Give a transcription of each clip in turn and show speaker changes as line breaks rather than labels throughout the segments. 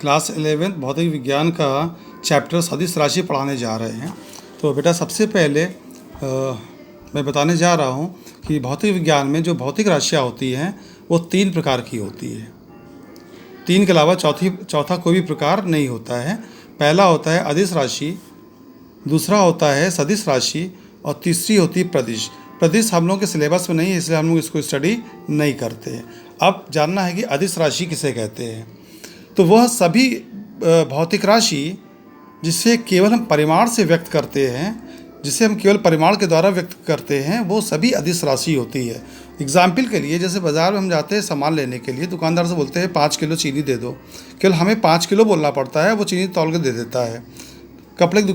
Class 11 भौतिक विज्ञान का चैप्टर सदिश राशि पढ़ाने जा रहे हैं। तो बेटा सबसे पहले मैं बताने जा रहा हूँ कि भौतिक विज्ञान में जो भौतिक राशियाँ होती हैं वो 3 प्रकार की होती है। 3 के अलावा चौथा कोई भी प्रकार नहीं होता है। पहला होता है अदिश राशि, दूसरा होता है सदिश राशि और तीसरी होती है प्रदिश। प्रदिश हम लोग के सिलेबस में नहीं है, इसलिए हम लोग इसको स्टडी नहीं करते हैं। अब जानना है कि अदिश राशि किसे कहते हैं। तो वह सभी भौतिक राशि जिसे केवल हम परिमाण से व्यक्त करते हैं, जिसे हम केवल परिमाण के द्वारा व्यक्त करते हैं, वो सभी अदिश राशि होती है। एग्जाम्पल के लिए जैसे बाज़ार में हम जाते हैं सामान लेने के लिए, दुकानदार से बोलते हैं 5 किलो चीनी दे दो, केवल हमें 5 किलो बोलना पड़ता है, वो चीनी तौल के दे देता है। कपड़े की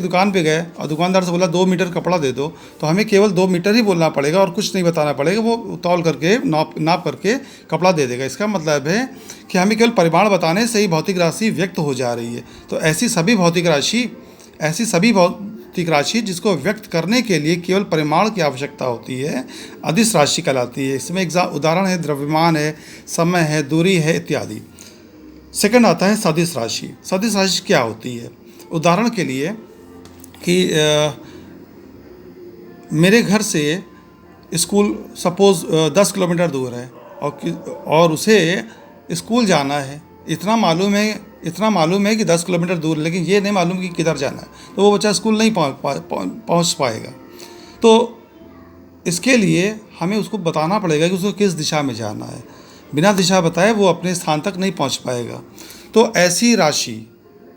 दुकान पे गए और दुकानदार से बोला 2 मीटर कपड़ा दे दो, तो हमें केवल 2 मीटर ही बोलना पड़ेगा और कुछ नहीं बताना पड़ेगा, वो तौल करके नाप करके कपड़ा दे देगा। इसका मतलब है कि हमें केवल परिमाण बताने से ही भौतिक राशि व्यक्त हो जा रही है। तो ऐसी सभी भौतिक राशि जिसको व्यक्त करने के लिए केवल परिमाण की आवश्यकता होती है, अदिश राशि कहलाती है। इसमें उदाहरण है द्रव्यमान है, समय है, दूरी है इत्यादि। सेकंड आता है सदिश राशि। सदिश राशि क्या होती है? उदाहरण के लिए कि मेरे घर से स्कूल सपोज़ 10 किलोमीटर दूर है और उसे स्कूल जाना है। इतना मालूम है कि 10 किलोमीटर दूर, लेकिन ये नहीं मालूम कि किधर जाना है, तो वो बच्चा स्कूल नहीं पहुंच पाएगा। तो इसके लिए हमें उसको बताना पड़ेगा कि उसको किस दिशा में जाना है। बिना दिशा बताए वो अपने स्थान तक नहीं पहुंच पाएगा। तो ऐसी राशि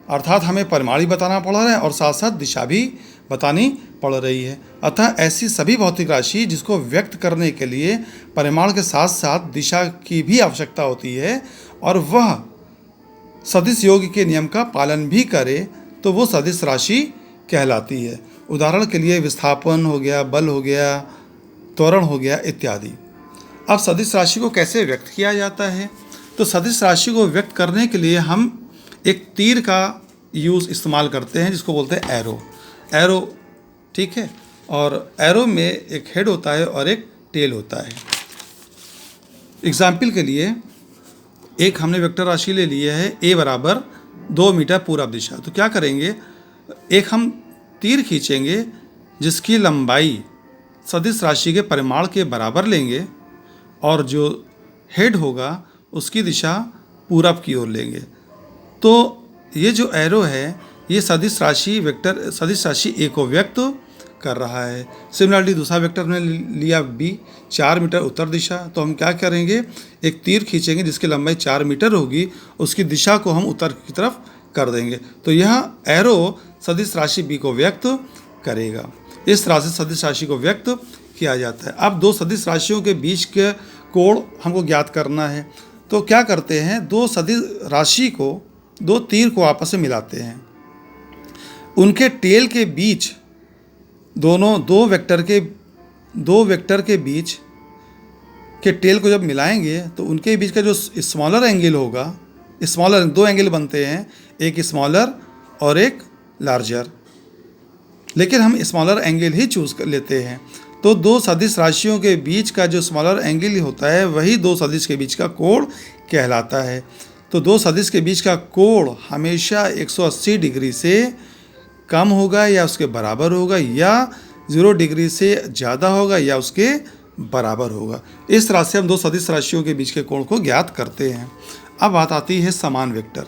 अर्थात हमें परिमाण भी बताना पड़ रहा है और साथ साथ दिशा भी बतानी पड़ रही है। अतः ऐसी सभी भौतिक राशि जिसको व्यक्त करने के लिए परिमाण के साथ साथ दिशा की भी आवश्यकता होती है और वह सदिश योग के नियम का पालन भी करे, तो वो सदिश राशि कहलाती है। उदाहरण के लिए विस्थापन हो गया, बल हो गया, त्वरण हो गया इत्यादि। अब सदिश राशि को कैसे व्यक्त किया जाता है? तो सदिश राशि को व्यक्त करने के लिए हम एक तीर का इस्तेमाल करते हैं जिसको बोलते हैं एरो, ठीक है। और एरो में एक हेड होता है और एक टेल होता है। एग्जाम्पल के लिए एक हमने वेक्टर राशि ले लिया है a बराबर 2 मीटर पूरब दिशा। तो क्या करेंगे, एक हम तीर खींचेंगे जिसकी लंबाई सदिश राशि के परिमाण के बराबर लेंगे और जो हेड होगा उसकी दिशा पूरब की ओर लेंगे। तो ये जो एरो है ये सदिश राशि A को व्यक्त कर रहा है। सिमिलरली दूसरा वेक्टर हमने लिया B 4 मीटर उत्तर दिशा। तो हम क्या करेंगे, एक तीर खींचेंगे जिसकी लंबाई 4 मीटर होगी, उसकी दिशा को हम उत्तर की तरफ कर देंगे। तो यह एरो सदिश राशि B को व्यक्त करेगा। इस तरह से सदिश राशि को व्यक्त किया जाता है। अब 2 सदिश राशियों के बीच के कोण हमको ज्ञात करना है। तो क्या करते हैं, 2 सदिश राशि को, 2 तीर को आपस में मिलाते हैं। उनके टेल के बीच दो वेक्टर के बीच के टेल को जब मिलाएंगे तो उनके बीच का जो स्मॉलर एंगल होगा, स्मॉलर 2 एंगल बनते हैं, एक स्मॉलर और एक लार्जर, लेकिन हम स्मॉलर एंगल ही चूज़ कर लेते हैं। तो 2 सदिश राशियों के बीच का जो स्मॉलर एंगल होता है वही 2 सदिश के बीच का कोण कहलाता है। तो 2 सदिश के बीच का कोण हमेशा 180 डिग्री से कम होगा या उसके बराबर होगा, या 0 डिग्री से ज़्यादा होगा या उसके बराबर होगा। इस तरह से हम 2 सदिश राशियों के बीच के कोण को ज्ञात करते हैं। अब बात आती है समान वेक्टर।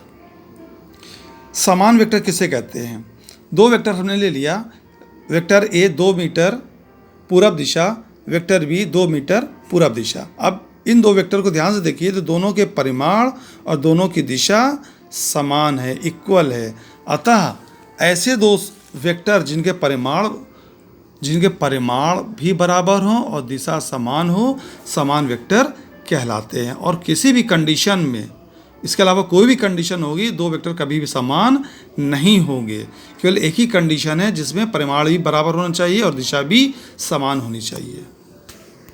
समान वेक्टर किसे कहते हैं? 2 वेक्टर हमने ले लिया, वेक्टर A 2 मीटर पूरब दिशा, वेक्टर B 2 मीटर पूरब दिशा। अब इन 2 वेक्टर को ध्यान से देखिए तो दोनों के परिमाण और दोनों की दिशा समान है, इक्वल है। अतः ऐसे 2 वेक्टर जिनके परिमाण भी बराबर हों और दिशा समान हो, समान वेक्टर कहलाते हैं। और किसी भी कंडीशन में, इसके अलावा कोई भी कंडीशन होगी, 2 वेक्टर कभी भी समान नहीं होंगे। केवल एक ही कंडीशन है जिसमें परिमाण भी बराबर होना चाहिए और दिशा भी समान होनी चाहिए।